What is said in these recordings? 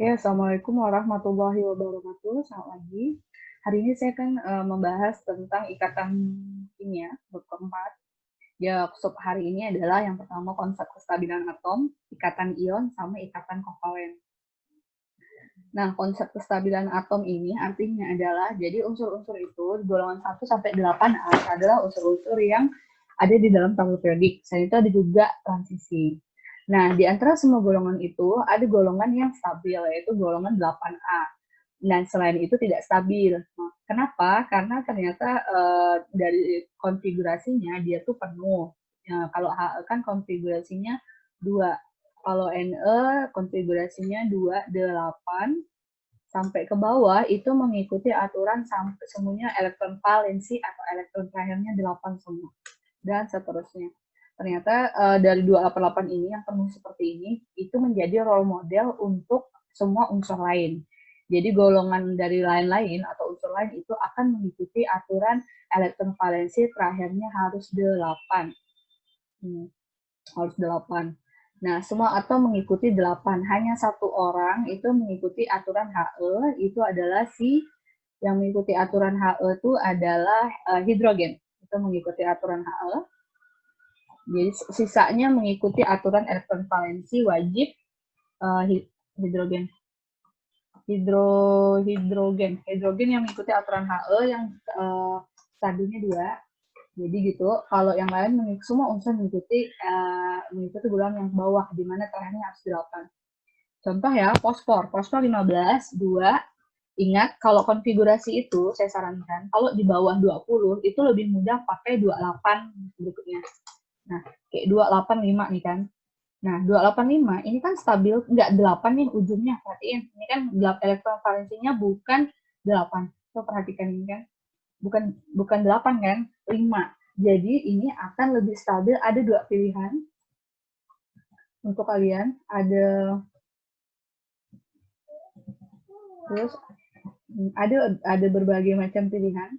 Oke, Assalamualaikum warahmatullahi wabarakatuh. Selamat pagi. Hari ini saya akan membahas tentang ikatan kimia bab keempat. Ya, sub hari ini adalah yang pertama konsep kestabilan atom, ikatan ion, sama ikatan kovalen. Nah, konsep kestabilan atom ini artinya adalah jadi unsur-unsur itu golongan 1 sampai 8 adalah unsur-unsur yang ada di dalam tabel periodik. Selain itu ada juga transisi. Nah, di antara semua golongan itu ada golongan yang stabil, yaitu golongan 8A. Dan selain itu tidak stabil. Nah, kenapa? Karena ternyata dari konfigurasinya dia tuh penuh. Nah, kalau HE kan konfigurasinya 2. Kalau NE konfigurasinya 2, 8, sampai ke bawah itu mengikuti aturan sampai semuanya elektron valensi atau elektron terakhirnya 8 semua. Dan seterusnya. Ternyata dari 288 ini yang penuh seperti ini, itu menjadi role model untuk semua unsur lain. Jadi golongan dari lain-lain atau unsur lain itu akan mengikuti aturan elektron valensi terakhirnya harus 8. Harus 8. Nah, semua atom mengikuti 8. Hanya satu orang itu mengikuti aturan HE, itu adalah si yang mengikuti aturan HE itu adalah hidrogen. Itu mengikuti aturan HE. Jadi sisanya mengikuti aturan elektron valensi wajib hidrogen. Hidrogen yang mengikuti aturan HE yang stabilnya 2. Jadi gitu, kalau yang lain semua unsur mengikuti golongan yang bawah, di mana terakhirnya harus 8. Contoh ya, fosfor 15, 2. Ingat, kalau konfigurasi itu, saya sarankan, kalau di bawah 20, itu lebih mudah pakai 28 berikutnya. Nah, kayak 285 nih kan. Nah, 285 ini kan stabil, nggak 8 nih ujungnya, perhatiin. Ini kan elektron valensinya bukan 8. So, perhatikan ini kan. Bukan 8 kan, 5. Jadi ini akan lebih stabil. Ada 2 pilihan untuk kalian. Ada berbagai macam pilihan.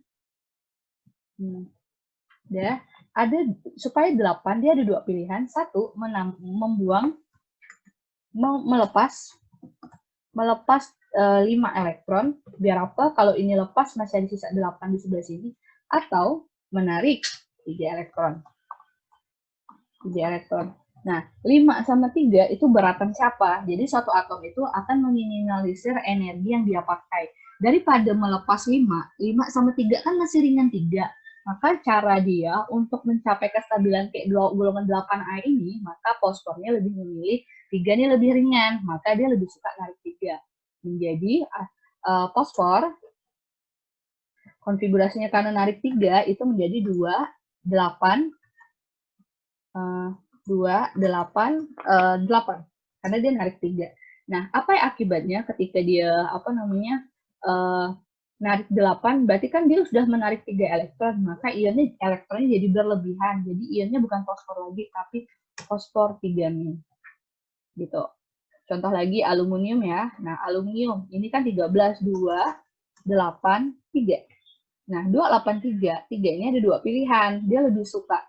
Ya, ada supaya 8 dia ada 2 pilihan. Satu, melepas 5 elektron. Biar apa? Kalau ini lepas masih ada sisa 8 di sebelah sini. Atau menarik 3 elektron. Nah, 5 sama 3 itu beratan siapa? Jadi suatu atom itu akan meminimalisir energi yang dia pakai. Daripada melepas 5 sama 3 kan masih ringan 3. Maka cara dia untuk mencapai kestabilan kayak golongan 8A ini, maka fosfornya lebih memilih 3 ini lebih ringan, maka dia lebih suka narik 3. Menjadi fosfor konfigurasinya karena narik 3 itu menjadi 2, 8, 8 karena dia narik 3. Nah, apa yang akibatnya ketika dia narik 8, berarti kan dia sudah menarik 3 elektron, maka elektronnya jadi berlebihan. Jadi ionnya bukan fosfor lagi, tapi fosfor 3-min. Gitu. Contoh lagi aluminium ya. Nah, aluminium ini kan 13, 2, 8, 3. Nah, 283, 3 ini ada 2 pilihan. Dia lebih suka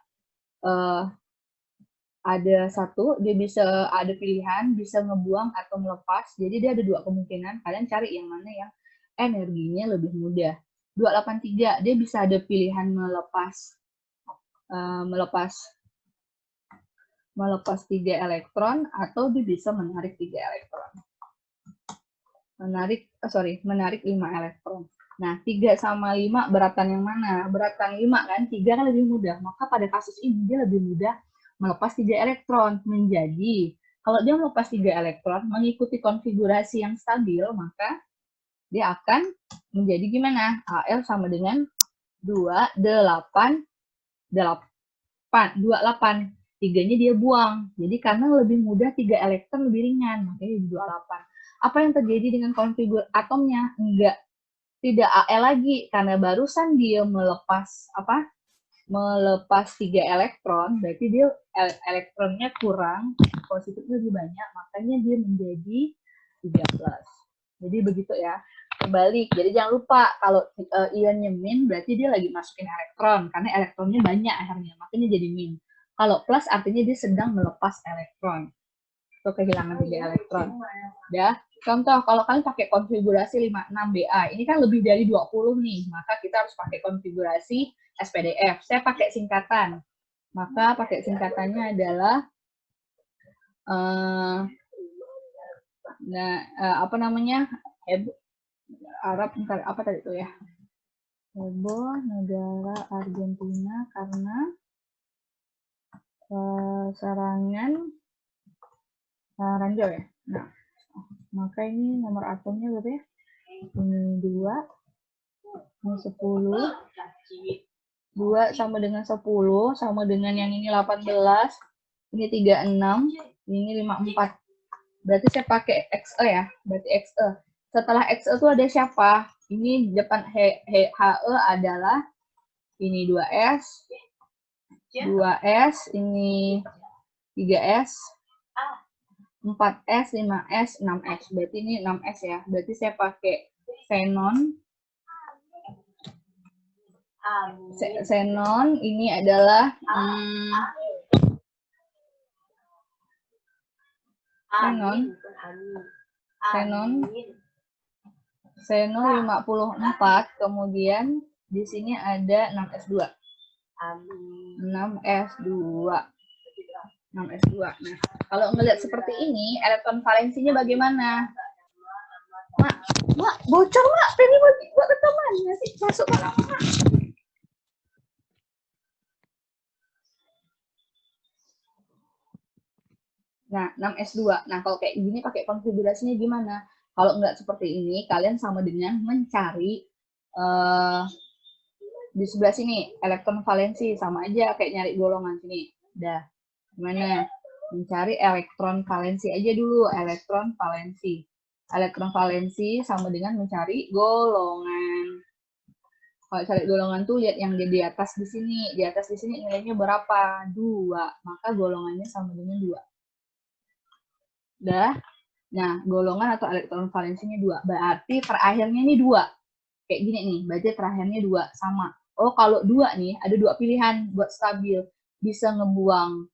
ada satu, dia bisa ada pilihan, bisa ngebuang atau melepas. Jadi dia ada 2 kemungkinan. Kalian cari yang mana yang energinya lebih mudah. 283, dia bisa ada pilihan melepas 3 elektron atau dia bisa menarik 3 elektron. Menarik 5 elektron. Nah, 3 sama 5 beratan yang mana? Beratan 5 kan, 3 kan lebih mudah. Maka pada kasus ini dia lebih mudah melepas 3 elektron. Menjadi, kalau dia melepas 3 elektron, mengikuti konfigurasi yang stabil, maka dia akan menjadi gimana? Al sama dengan 28. 3-nya dia buang. Jadi karena lebih mudah 3 elektron lebih ringan, makanya jadi 28. Apa yang terjadi dengan konfigur atomnya? Tidak Al lagi, karena barusan dia melepas 3 elektron, berarti dia elektronnya kurang, positifnya lebih banyak, makanya dia menjadi 13. Jadi begitu ya. Kebalik. Jadi jangan lupa kalau ionnya min berarti dia lagi masukin elektron karena elektronnya banyak akhirnya, makanya jadi min. Kalau plus artinya dia sedang melepas elektron. Itu kehilangan 3 elektron. Ya. Contoh, kalau kalian pakai konfigurasi 56BA, ini kan lebih dari 20 nih, maka kita harus pakai konfigurasi SPDF. Saya pakai singkatan, maka pakai singkatannya adalah apa namanya, Arab, apa tadi itu ya? Heboh negara Argentina karena serangan ranjau ya. Nah, maka ini nomor atomnya berapa ya? Ini 2, ini 10. 2 sama dengan 10, sama dengan yang ini 18, ini 36, ini 54. Berarti saya pakai XE ya, berarti XE. Setelah XE itu ada siapa? Ini depan HE adalah ini 2S, 2S, ini 3S, 4S, 5S, 6S. Berarti ini 6S ya. Berarti saya pakai xenon. Xenon ini adalah xenon 54, kemudian di sini ada 6S2. 6S2. Nah, kalau ngelihat seperti ini, elektron valensinya bagaimana? Mak, bocor mak, ini buat rekaman sih masuk ke mak. Nah, 6S2. Nah, kalau kayak gini pakai konfigurasinya gimana? Kalau nggak seperti ini, kalian sama dengan mencari di sebelah sini, elektron valensi. Sama aja kayak nyari golongan sini. Udah, gimana? Mencari elektron valensi aja dulu, elektron valensi. Elektron valensi sama dengan mencari golongan. Kalau cari golongan tuh lihat yang di atas di sini. Di atas di sini nilainya berapa? 2. Maka golongannya sama dengan 2. Udah. Nah, golongan atau elektron valensinya 2. Berarti terakhirnya ini 2. Kayak gini nih, berarti terakhirnya 2 sama. Oh, kalau 2 nih, ada 2 pilihan buat stabil. Bisa ngebuang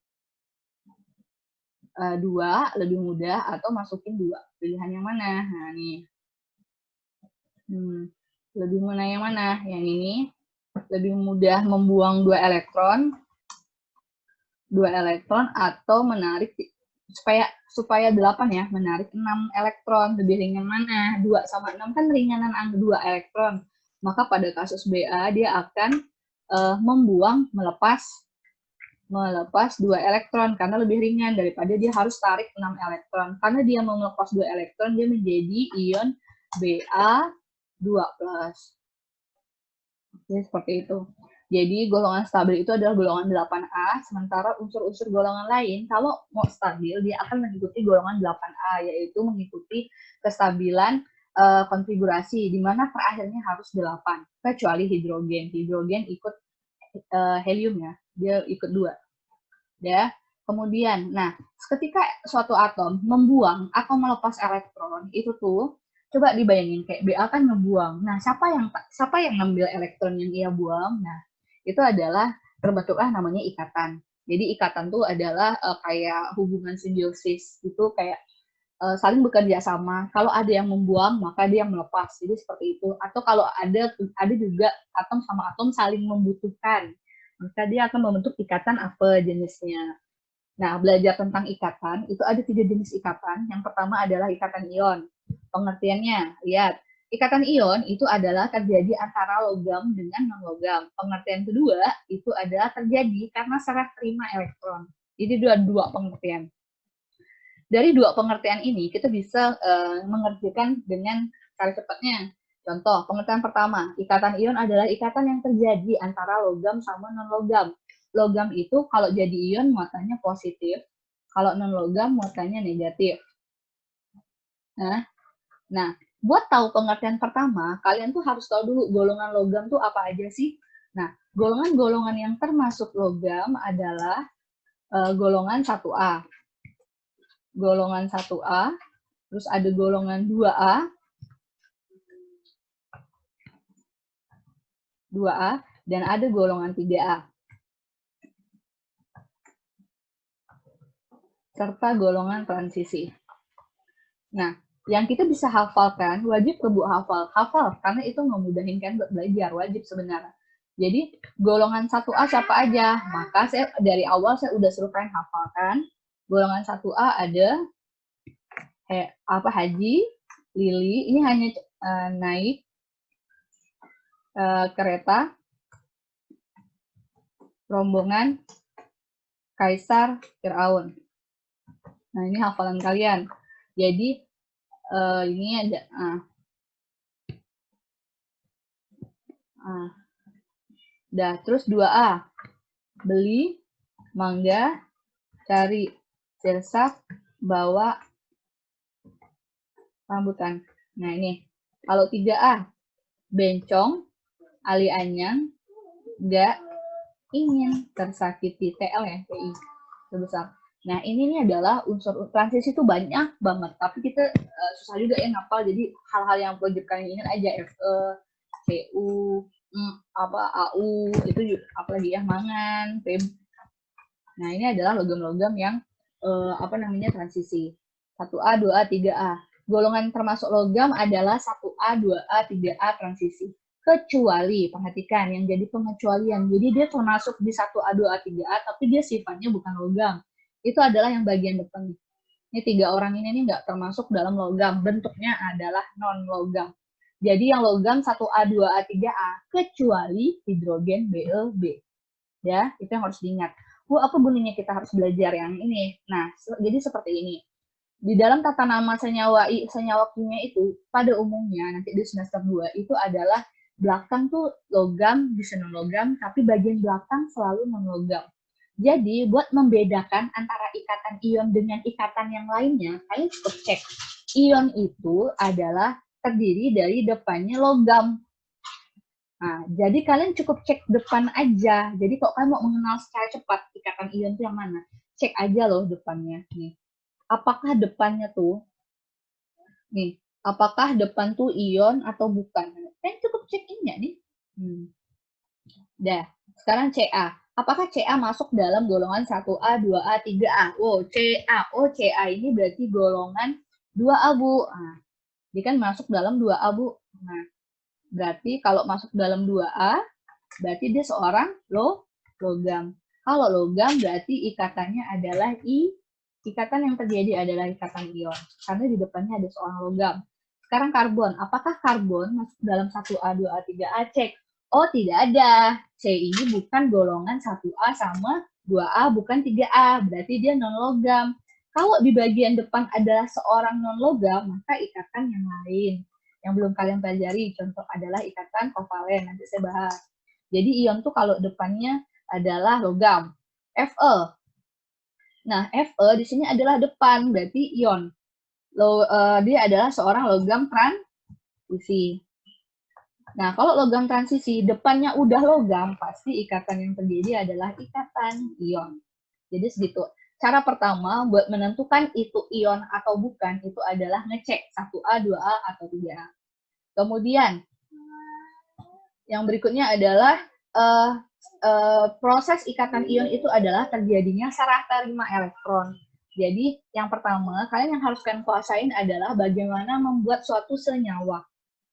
2 lebih mudah atau masukin 2. Pilihan yang mana? Nah, nih. Lebih mudah yang mana? Yang ini. Lebih mudah membuang 2 elektron. 2 elektron atau menarik supaya 8 ya, menarik 6 elektron. Lebih ringan mana? 2 sama 6 kan ringanan 2 elektron. Maka pada kasus BA dia akan melepas 2 elektron karena lebih ringan daripada dia harus tarik 6 elektron. Karena dia mau melepas 2 elektron, dia menjadi ion Ba2+. Jadi seperti itu. Jadi golongan stabil itu adalah golongan 8A, sementara unsur-unsur golongan lain, kalau mau stabil, dia akan mengikuti golongan 8A, yaitu mengikuti kestabilan konfigurasi, di mana terakhirnya harus 8, kecuali hidrogen. Hidrogen ikut helium ya, dia ikut 2. Ya. Kemudian, nah, ketika suatu atom membuang atau melepas elektron, itu tuh, coba dibayangin, kayak Ba kan ngebuang. Nah, siapa yang ngambil elektron yang ia buang? Nah, itu adalah terbentuklah namanya ikatan. Jadi ikatan tuh adalah kayak hubungan simbiosis, itu kayak saling bekerja sama. Kalau ada yang membuang, maka dia yang melepas. Jadi seperti itu. Atau kalau ada juga atom sama atom saling membutuhkan, maka dia akan membentuk ikatan apa jenisnya. Nah, belajar tentang ikatan, itu ada 3 jenis ikatan. Yang pertama adalah ikatan ion. Pengertiannya, lihat. Ikatan ion itu adalah terjadi antara logam dengan non-logam. Pengertian kedua, itu adalah terjadi karena serah terima elektron. Jadi dua pengertian. Dari 2 pengertian ini, kita bisa mengertikan dengan cara cepatnya. Contoh, pengertian pertama, ikatan ion adalah ikatan yang terjadi antara logam sama non-logam. Logam itu kalau jadi ion muatannya positif, kalau non-logam muatannya negatif. Nah, buat tahu pengertian pertama, kalian tuh harus tahu dulu golongan logam tuh apa aja sih. Nah, golongan-golongan yang termasuk logam adalah golongan 1A. Golongan 1A, terus ada golongan 2A, 2A, dan ada golongan 3A. Serta golongan transisi. Nah, yang kita bisa hafalkan, wajib kebu hafal. Hafal, karena itu memudahin kan buat belajar, wajib sebenarnya. Jadi, golongan 1A siapa aja? Maka saya dari awal saya udah suruh kalian hafalkan. Golongan 1A ada Haji, Lili, ini hanya naik kereta rombongan Kaisar Firaun. Nah, ini hafalan kalian. Jadi, ini ada. Dah, terus 2A. Beli, mangga, cari, sirsak, bawa, rambutan. Nah, ini. Kalau 3A. Bencong, ali anyang, gak ingin tersakiti. TL ya, TI. Sebesar. Nah, ini nih adalah unsur transisi itu banyak banget, tapi kita susah juga ya ngapal. Jadi hal-hal yang wajib kalian ingat aja, FE, CU, AU, itu juga, apalagi ya, mangan, PEB. Nah, ini adalah logam-logam yang transisi. 1A, 2A, 3A. Golongan termasuk logam adalah 1A, 2A, 3A transisi. Kecuali, perhatikan, yang jadi pengecualian. Jadi dia termasuk di 1A, 2A, 3A, tapi dia sifatnya bukan logam. Itu adalah yang bagian depan. Ini 3 orang ini nggak termasuk dalam logam. Bentuknya adalah non-logam. Jadi yang logam 1A, 2A, 3A, kecuali hidrogen BeB. Ya, itu yang harus diingat. Apa bunyinya kita harus belajar yang ini? Nah, jadi seperti ini. Di dalam tata nama senyawa kimia itu, pada umumnya, nanti di semester 2, itu adalah belakang tuh logam, bisa non-logam, tapi bagian belakang selalu non-logam. Jadi, buat membedakan antara ikatan ion dengan ikatan yang lainnya, kalian cukup cek. Ion itu adalah terdiri dari depannya logam. Nah, jadi kalian cukup cek depan aja. Jadi kalau kalian mau mengenal secara cepat ikatan ion itu yang mana, cek aja loh depannya. Nih, apakah depannya tuh, nih, apakah depan tuh ion atau bukan? Kalian cukup cek ini ya nih. Dah, sekarang CA. Apakah CA masuk dalam golongan 1A, 2A, 3A? Oh, CA. Oh, CA ini berarti golongan 2A, Bu. Nah, dia kan masuk dalam 2A, Bu. Nah, berarti kalau masuk dalam 2A, berarti dia seorang logam. Kalau logam, berarti ikatannya adalah ikatan yang terjadi adalah ikatan ion. Karena di depannya ada seorang logam. Sekarang karbon. Apakah karbon masuk dalam 1A, 2A, 3A? Cek. Oh, tidak ada. C ini bukan golongan 1A sama 2A, bukan 3A. Berarti dia non-logam. Kalau di bagian depan adalah seorang non-logam, maka ikatan yang lain. Yang belum kalian pelajari, contoh adalah ikatan kovalen. Nanti saya bahas. Jadi ion tuh kalau depannya adalah logam. Fe. Nah, Fe di sini adalah depan, berarti ion. Dia adalah seorang logam transisi. Nah, kalau logam transisi, depannya udah logam, pasti ikatan yang terjadi adalah ikatan ion. Jadi segitu. Cara pertama buat menentukan itu ion atau bukan, itu adalah ngecek 1A, 2A, atau 3A. Kemudian, yang berikutnya adalah proses ikatan ion itu adalah terjadinya serah terima elektron. Jadi, yang pertama, kalian yang harus kalian kuasain adalah bagaimana membuat suatu senyawa.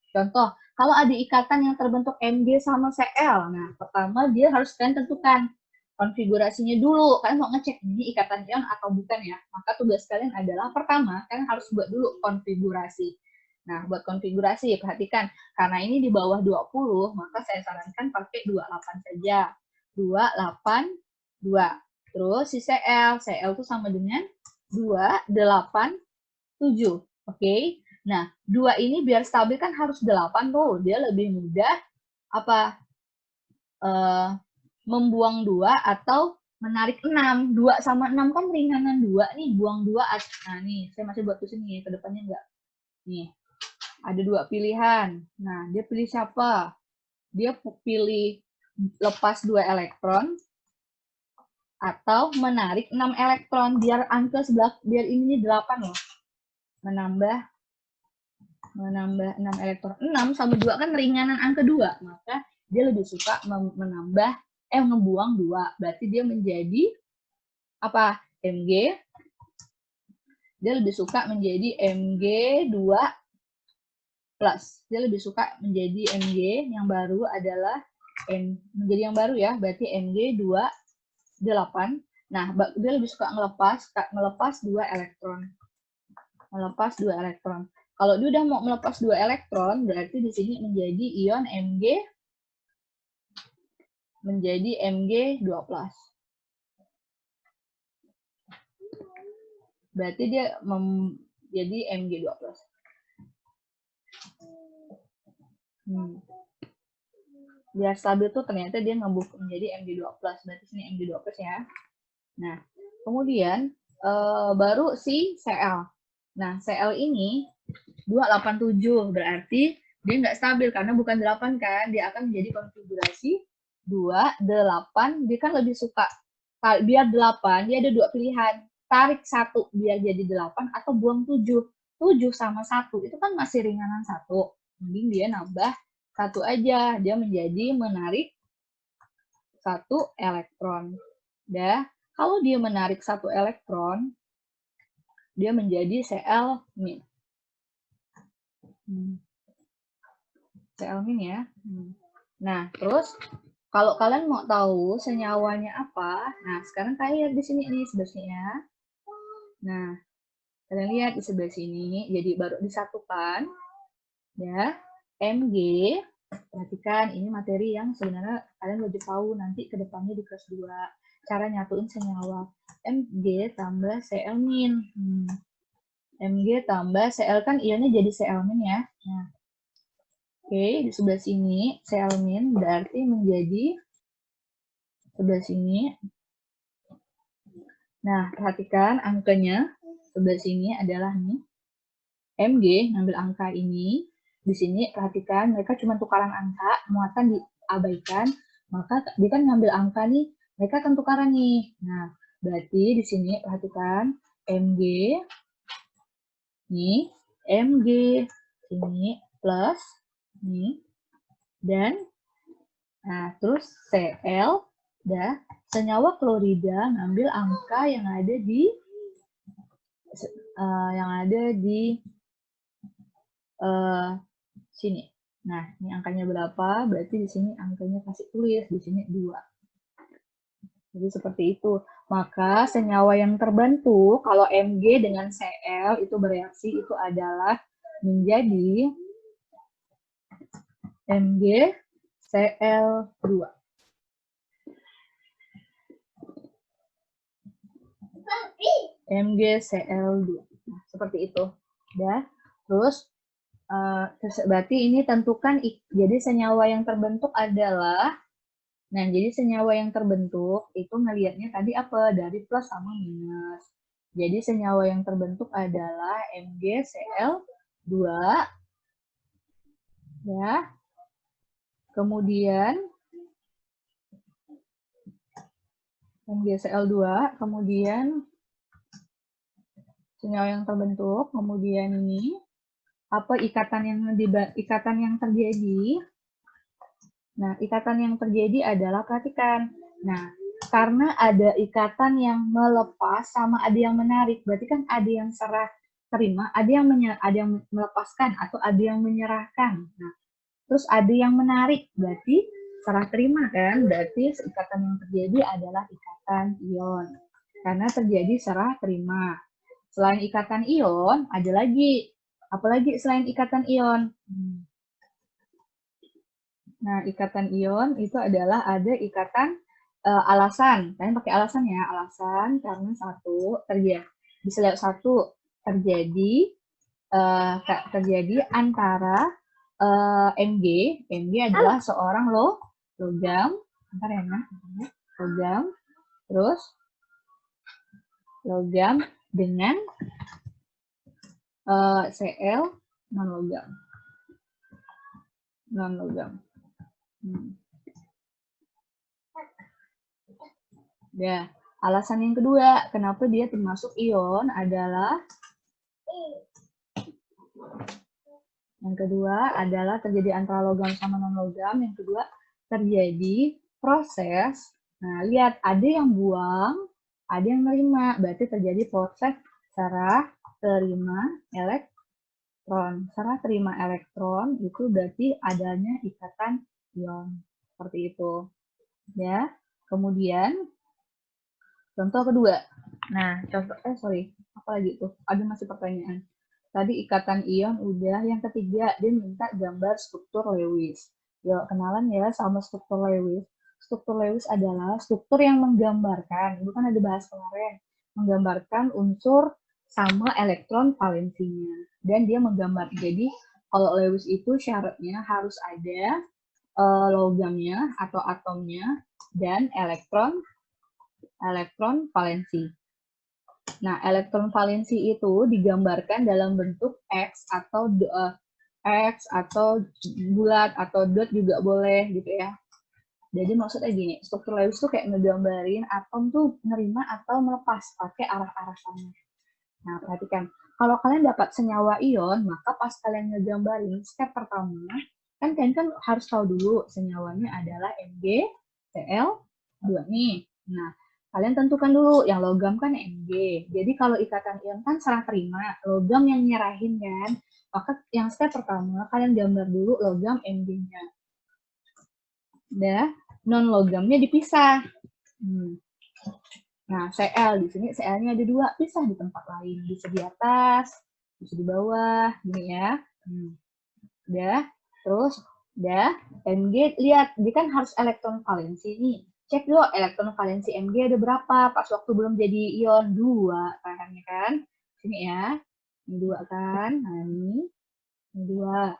Contoh, kalau ada ikatan yang terbentuk Mg sama Cl, nah pertama dia harus kalian tentukan konfigurasinya dulu. Kalian mau ngecek ini ikatan ion atau bukan ya. Maka tugas kalian adalah pertama, kalian harus buat dulu konfigurasi. Nah, buat konfigurasi, perhatikan. Karena ini di bawah 20, maka saya sarankan pakai 28 saja. 282. Terus si Cl. Cl itu sama dengan 287. Oke. Nah, 2 ini biar stabil kan harus 8 tuh. Dia lebih mudah membuang 2 atau menarik 6. 2 sama 6 kan ringanan 2 nih, buang 2. Nah, nih, saya masih buat tulis ini, ke depannya enggak. Nih, ada 2 pilihan. Nah, dia pilih siapa? Dia pilih lepas 2 elektron atau menarik 6 elektron. Biar angka sebelah, biar ini 8 loh. Menambah 6 elektron. 6 sama 2 kan ringanan angka 2. Maka dia lebih suka ngebuang 2. Berarti dia menjadi apa? Mg Dia lebih suka menjadi Mg2+. Dia lebih suka menjadi Mg yang baru adalah menjadi yang baru ya, berarti Mg28. Nah, dia lebih suka ngelepas 2 elektron. Melepas 2 elektron. Kalau dia udah mau melepas 2 elektron, berarti di sini menjadi ion Mg2+. Berarti dia menjadi Mg2+. Biar stabil tuh ternyata dia ngebuka menjadi Mg2+. Berarti sini Mg2+ ya. Nah, kemudian baru si Cl. Nah, Cl ini 287, berarti dia nggak stabil karena bukan 8 kan, dia akan menjadi konfigurasi 28, dia kan lebih suka, biar 8, dia ada 2 pilihan, tarik 1 biar jadi 8 atau buang 7. 7 sama 1, itu kan masih ringanan 1, mending dia nambah 1 aja, dia menjadi menarik 1 elektron. Dah, kalau dia menarik 1 elektron, dia menjadi Cl-. Cl- ya. Nah, terus kalau kalian mau tahu senyawanya apa, nah sekarang kalian lihat di sini nih sebelah sini ya. Nah, kalian lihat di sebelah sini, jadi baru disatukan, ya. Mg, perhatikan ini materi yang sebenarnya kalian wajib tahu nanti ke depannya di kelas 2. Cara nyatuin senyawa. Mg tambah Cl-. Mg tambah Cl kan ionnya jadi Cl- ya. Nah, oke, di sebelah sini Cl- berarti menjadi sebelah sini. Nah, perhatikan angkanya sebelah sini adalah nih. Mg ngambil angka ini. Di sini perhatikan mereka cuma tukaran angka, muatan diabaikan. Maka dia kan ngambil angka nih, mereka akan tukaran nih. Nah, berarti di sini perhatikan Mg nih, Mg ini plus nih, dan nah terus Cl, dah senyawa klorida ngambil angka yang ada di sini. Nah, ini angkanya berapa? Berarti di sini angkanya kasih tulis, di sini 2. Jadi seperti itu. Maka senyawa yang terbentuk kalau Mg dengan Cl itu bereaksi itu adalah menjadi MgCl2. MgCl2. Nah, seperti itu. Ya. Terus berarti ini tentukan, jadi senyawa yang terbentuk adalah, nah jadi senyawa yang terbentuk itu ngelihatnya tadi apa? Dari plus sama minus. Jadi senyawa yang terbentuk adalah MgCl2, ya. Kemudian MgCl2, kemudian senyawa yang terbentuk, kemudian ini apa ikatan yang terjadi? Nah, ikatan yang terjadi adalah, perhatikan. Nah, karena ada ikatan yang melepas sama ada yang menarik, berarti kan ada yang serah terima, ada yang melepaskan atau ada yang menyerahkan. Nah, terus ada yang menarik, berarti serah terima kan? Berarti ikatan yang terjadi adalah ikatan ion. Karena terjadi serah terima. Selain ikatan ion, ada lagi. Apalagi selain ikatan ion? Nah, ikatan ion itu adalah ada ikatan alasan. Kalian pakai alasan ya, alasan karena satu terjadi, bisa lihat satu terjadi antara Mg. Mg adalah seorang logam. Bentar ya, logam. Terus logam dengan Cl non-logam. Ya, alasan yang kedua, kenapa dia termasuk ion adalah terjadi antara logam sama non-logam. Yang kedua, terjadi proses. Nah, lihat ada yang buang, ada yang menerima. Berarti terjadi proses serah terima elektron. Serah terima elektron itu berarti adanya ikatan ion. Seperti itu. Ya. Kemudian contoh kedua. Nah, contoh apa lagi tuh? Ada masih pertanyaan. Tadi ikatan ion udah, yang ketiga dia minta gambar struktur Lewis. Yuk, kenalan ya sama struktur Lewis. Struktur Lewis adalah struktur yang menggambarkan, bukan ada bahas kemarin, menggambarkan unsur sama elektron valensinya. Dan dia menggambar. Jadi, kalau Lewis itu syaratnya harus ada logamnya atau atomnya dan elektron valensi. Nah, elektron valensi itu digambarkan dalam bentuk X atau bulat atau dot juga boleh gitu ya. Jadi maksudnya gini, struktur Lewis tuh kayak ngegambarin atom tuh menerima atau melepas pakai arah-arah sama. Nah, perhatikan. Kalau kalian dapat senyawa ion, maka pas kalian ngegambarin step pertama, kan kalian kan harus tahu dulu senyawanya adalah MgCl2 nih. Nah, kalian tentukan dulu yang logam kan Mg. Jadi kalau ikatan ion kan serah terima, logam yang nyerahin kan. Maka yang step pertama kalian gambar dulu logam Mg-nya. Udah, non logamnya dipisah. Nah, Cl di sini Cl-nya ada 2, pisah di tempat lain, bisa di atas, bisa di bawah, gini ya. Udah, terus udah Mg lihat, dia kan harus elektron valensi nih. Cek dulu elektron valensi Mg ada berapa pas waktu belum jadi ion, 2 terakhirnya kan. Sini ya. Ini 2 kan. Nah, ini 2.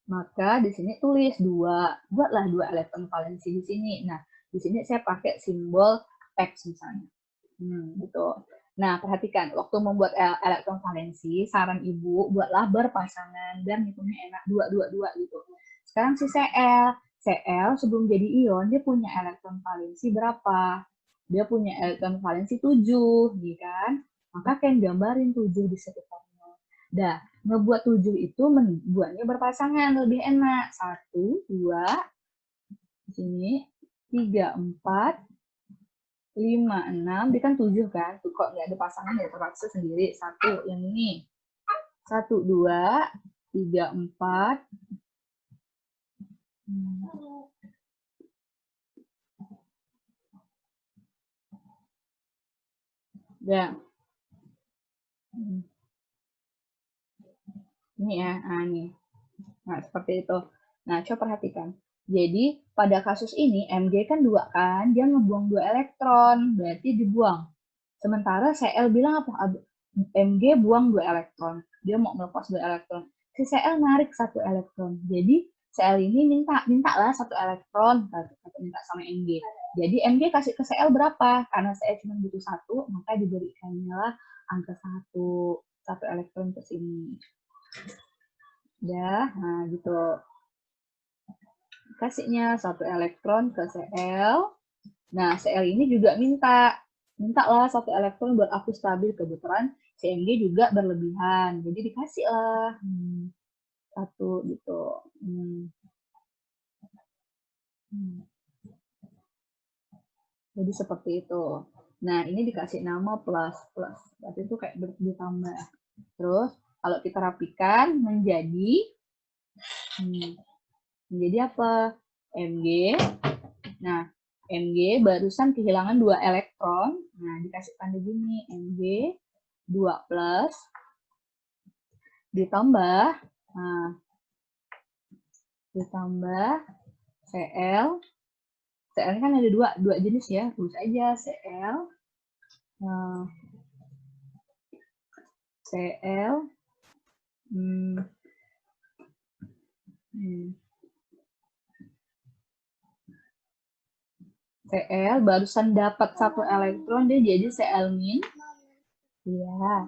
Maka di sini tulis 2. Buatlah 2 elektron valensi di sini. Nah, di sini saya pakai simbol X misalnya. Gitu. Nah, perhatikan, waktu membuat elektron valensi, saran ibu, buatlah berpasangan, dan hitungnya enak, 2 gitu. Sekarang si Cl sebelum jadi ion, dia punya elektron valensi berapa? Dia punya elektron valensi 7, gitu kan? Maka kalian gambarin 7 di sekitarnya. Dah, ngebuat 7 itu membuatnya berpasangan, lebih enak. 1, 2, di sini, 3, 4, 5, 6, dia kan 7 kan? Tuh, kok nggak ada pasangan ya terpaksa sendiri. 1, yang ini. 1, 2, 3, 4. Ya. Ini ya, nih. Nah, seperti itu. Nah, coba perhatikan. Jadi, pada kasus ini, Mg kan 2 kan? Dia ngebuang 2 elektron, berarti dibuang. Sementara Cl bilang apa? Mg buang 2 elektron. Dia mau melepas 2 elektron. Si Cl narik 1 elektron. Jadi, Cl ini minta lah 1 elektron, minta sama Mg. Jadi, Mg kasih ke Cl berapa? Karena Cl cuma butuh 1, maka diberikannya lah angka 1 elektron ke sini. Ya, nah gitu. Kasihnya 1 elektron ke Cl. Nah, Cl ini juga mintalah 1 elektron buat aku stabil. Kebetulan Cmg juga berlebihan. Jadi dikasih lah 1 gitu. Jadi seperti itu. Nah, ini dikasih nama plus. Berarti itu kayak ditambah. Terus, kalau kita rapikan menjadi apa? Mg. Nah, Mg barusan kehilangan 2 elektron. Nah, dikasih tanda gini, Mg 2 plus ditambah Cl. Cl kan ada 2 jenis ya. Tulis aja Cl. Cl barusan dapat 1 elektron, dia jadi Cl min. Iya.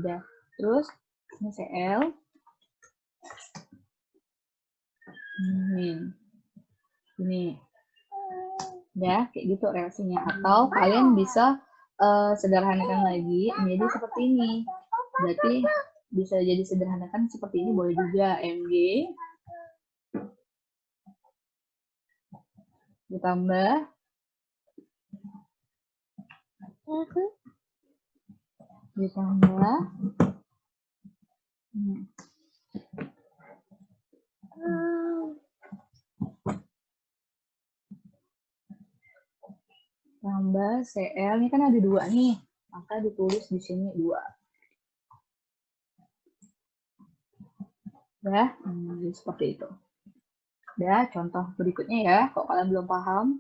Udah. Terus ini Cl min. Ini. Ya, kayak gitu reaksinya. Atau kalian bisa sederhanakan lagi menjadi seperti ini. Berarti bisa jadi sederhanakan seperti ini, boleh juga. Mg ditambah ditambah tambah Cl, ini kan ada 2 nih, maka ditulis di sini 2. Ya, jadi seperti itu. Ya, contoh berikutnya ya, kalau kalian belum paham.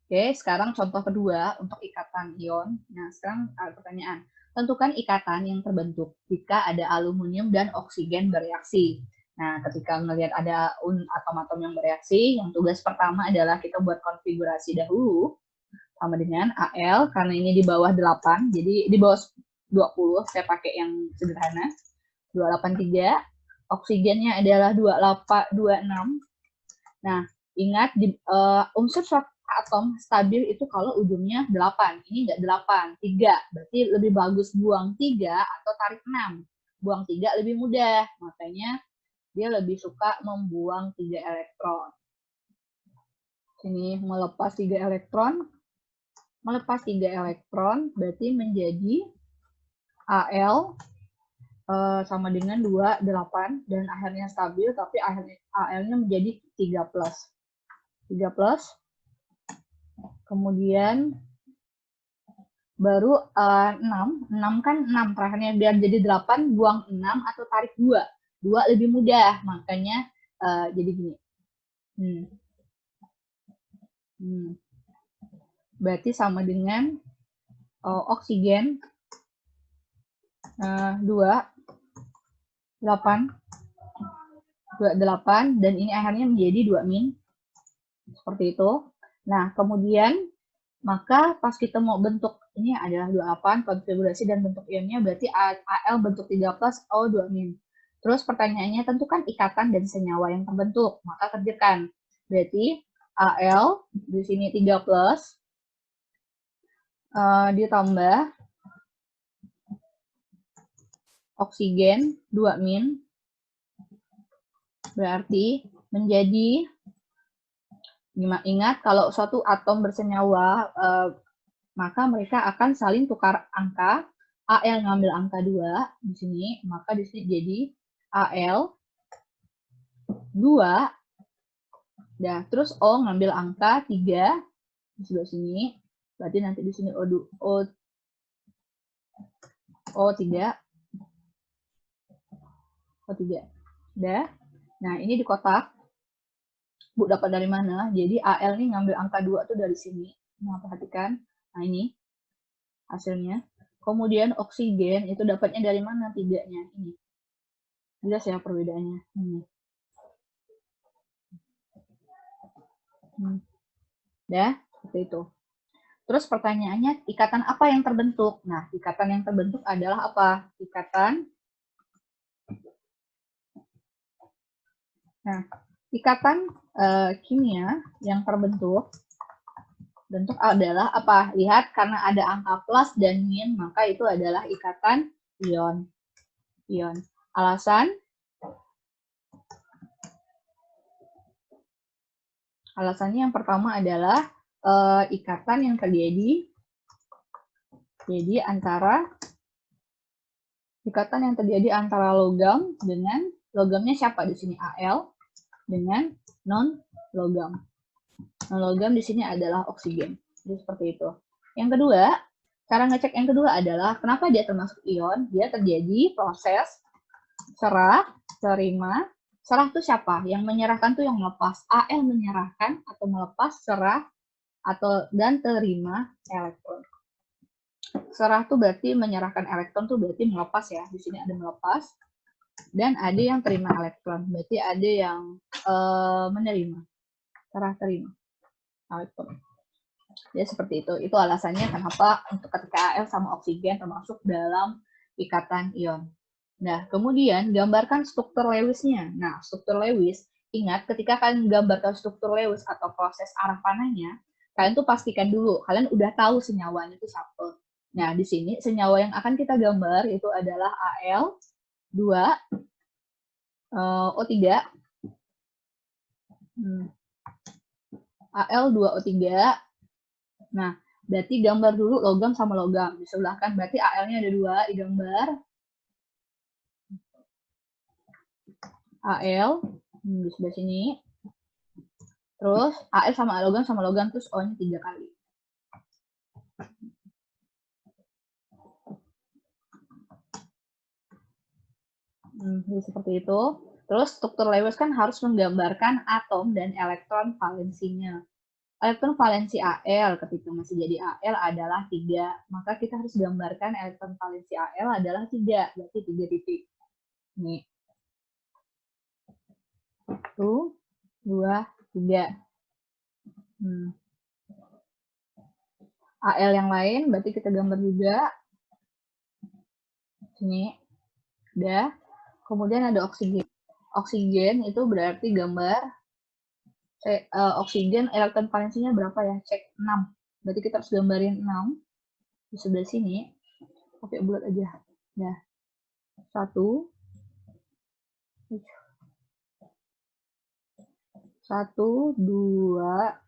Oke, sekarang contoh kedua untuk ikatan ion. Nah, sekarang ada pertanyaan. Tentukan ikatan yang terbentuk jika ada aluminium dan oksigen bereaksi. Nah, ketika melihat ada atom-atom yang bereaksi, yang tugas pertama adalah kita buat konfigurasi dahulu sama dengan Al, karena ini di bawah 8, jadi di bawah 20, saya pakai yang sederhana. 283, oksigennya adalah 26. Nah, ingat unsur atom stabil itu kalau ujungnya 8. Ini enggak 8, 3. Berarti lebih bagus buang 3 atau tarik 6. Buang 3 lebih mudah. Makanya dia lebih suka membuang 3 elektron. Sini melepas 3 elektron. Melepas 3 elektron berarti menjadi Al sama dengan 28 dan akhirnya stabil, tapi akhirnya Al-nya menjadi 3+. 3+. Kemudian baru 6. 6 kan 6 terakhirnya, biar jadi 8 buang 6 atau tarik 2. 2 lebih mudah, makanya jadi gini. Berarti sama dengan oksigen 2, 8, dan ini akhirnya menjadi 2-. Seperti itu. Nah, kemudian maka pas kita mau bentuk, ini adalah 28, konfigurasi dan bentuk ionnya, berarti Al bentuk 3+, O 2-. Terus pertanyaannya, tentukan ikatan dan senyawa yang terbentuk. Maka kerjakan. Berarti Al di sini 3+, ditambah oksigen 2-, berarti menjadi, ingat kalau suatu atom bersenyawa, maka mereka akan saling tukar angka. Al ngambil angka 2 di sini, maka di sini jadi Al 2. Nah, terus O ngambil angka 3 di sebelah sini. Berarti nanti di sini O 3. Udah. Nah, ini di kotak. Bu dapat dari mana? Jadi Al ini ngambil angka 2 tuh dari sini. Nah, perhatikan. Nah, ini hasilnya. Kemudian oksigen itu dapatnya dari mana? 3-nya. Ini. Jelas ya perbedaannya. Ini. Ya, seperti itu. Terus pertanyaannya, ikatan apa yang terbentuk? Nah, ikatan yang terbentuk adalah apa? Ikatan kimia yang terbentuk adalah apa? Lihat, karena ada angka plus dan min, maka itu adalah ikatan ion. Alasannya yang pertama adalah ikatan yang terjadi antara logam dengan logamnya siapa di sini? Al dengan non logam. Non logam di sini adalah oksigen. Jadi seperti itu. Yang kedua, cara ngecek yang kedua adalah kenapa dia termasuk ion? Dia terjadi proses serah, terima. Serah itu siapa? Yang menyerahkan tuh yang melepas. Al menyerahkan atau melepas serah dan terima elektron. Serah tuh berarti menyerahkan elektron tuh berarti melepas ya. Di sini ada melepas dan ada yang terima elektron. Berarti ada yang menerima. Serah terima elektron. Jadi seperti itu. Itu alasannya kenapa untuk ketika Al sama oksigen termasuk dalam ikatan ion. Nah, kemudian gambarkan struktur Lewis-nya. Nah, struktur Lewis, ingat ketika kalian menggambarkan struktur Lewis atau proses arah panahnya, kalian tuh pastikan dulu, kalian udah tahu senyawanya itu siapa. Nah, di sini senyawa yang akan kita gambar itu adalah Al 2, O3, Al 2O3. Nah, Berarti gambar dulu logam sama logam. Disebelahkan berarti AL-nya ada 2 digambar. AL di sebelah sini. Terus AL sama logam terus O-nya 3 kali. Jadi seperti itu. Terus struktur Lewis kan harus menggambarkan atom dan elektron valensinya. Elektron valensi AL ketika masih jadi AL adalah 3. Maka kita harus gambarkan elektron valensi AL adalah 3. Berarti 3 titik. Nih. 1, 2, 3. AL yang lain berarti kita gambar juga. Sini. Udah. Kemudian ada oksigen. Oksigen itu berarti gambar oksigen elektron valensinya berapa ya? Cek 6. Berarti kita harus gambarin 6 di sebelah sini. Pakai bulat aja. Ya. 1. 1, 2.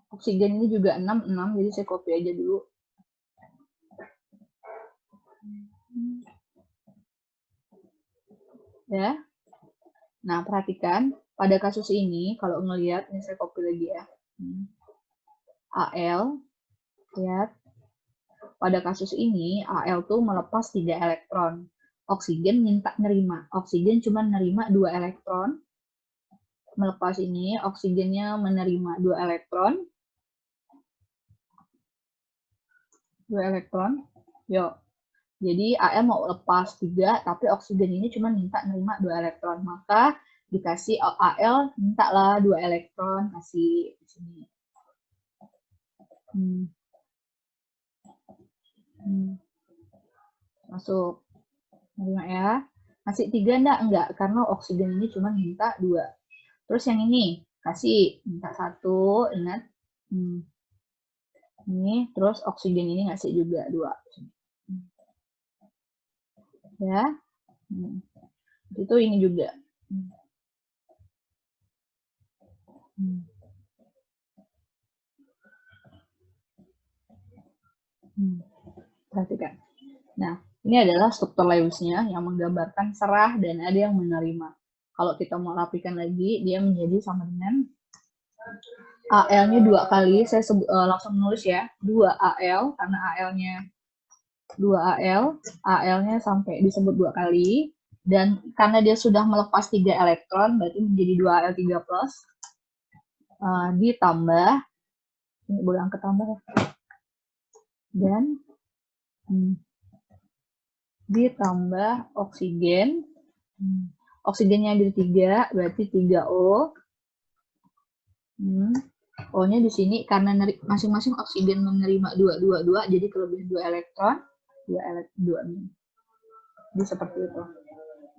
Oksigen ini juga 6, jadi saya copy aja dulu. Ya. Nah, perhatikan pada kasus ini kalau ngelihat, ini saya copy lagi ya. AL, lihat. Pada kasus ini AL tuh melepas 3 elektron. Oksigen minta nerima. Oksigen cuma nerima 2 elektron. Melepas ini, oksigennya menerima 2 elektron. 2 elektron. Yuk. Jadi AL mau lepas 3, tapi oksigen ini cuma minta nerima 2 elektron. Maka dikasih AL mintalah 2 elektron, kasih di sini. Masuk. Nerima ya. Kasih 3 enggak, karena oksigen ini cuma minta 2. Terus yang ini, kasih minta 1, ingat. Ini, terus oksigen ini ngasih juga 2. Ya. Itu ini juga. Perhatikan. Nah, ini adalah struktur Lewis-nya yang menggambarkan serah dan ada yang menerima. Kalau kita mau rapikan lagi, dia menjadi sama dengan AL-nya 2 kali. Saya langsung nulis ya, 2 AL, karena AL-nya 2 AL, AL-nya sampai disebut 2 kali. Dan karena dia sudah melepas 3 elektron, berarti menjadi 2 AL3+. Ditambah, ini boleh angkat tambah ya. Dan ditambah oksigen. Oksigennya ada 3, berarti 3O. O-nya di sini karena masing-masing oksigen menerima 2, 2, 2, jadi kelebihan 2 elektron, 2. Jadi seperti itu.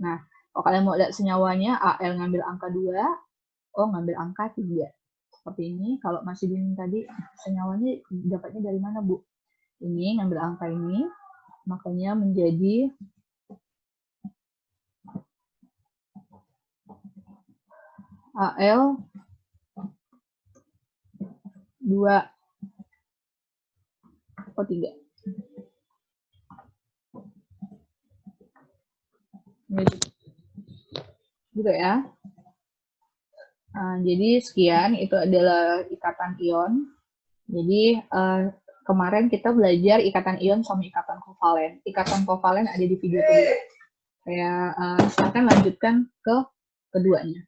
Nah, kalau kalian mau lihat senyawanya, AL ngambil angka 2, O ngambil angka 3. Seperti ini. Kalau masih bingung tadi, senyawanya dapatnya dari mana, Bu? Ini ngambil angka ini, makanya menjadi AL 2 O 3. Gitu ya. Jadi sekian, itu adalah ikatan ion. Jadi kemarin kita belajar ikatan ion sama ikatan kovalen. Ikatan kovalen ada di video kedua. Saya silakan lanjutkan ke keduanya.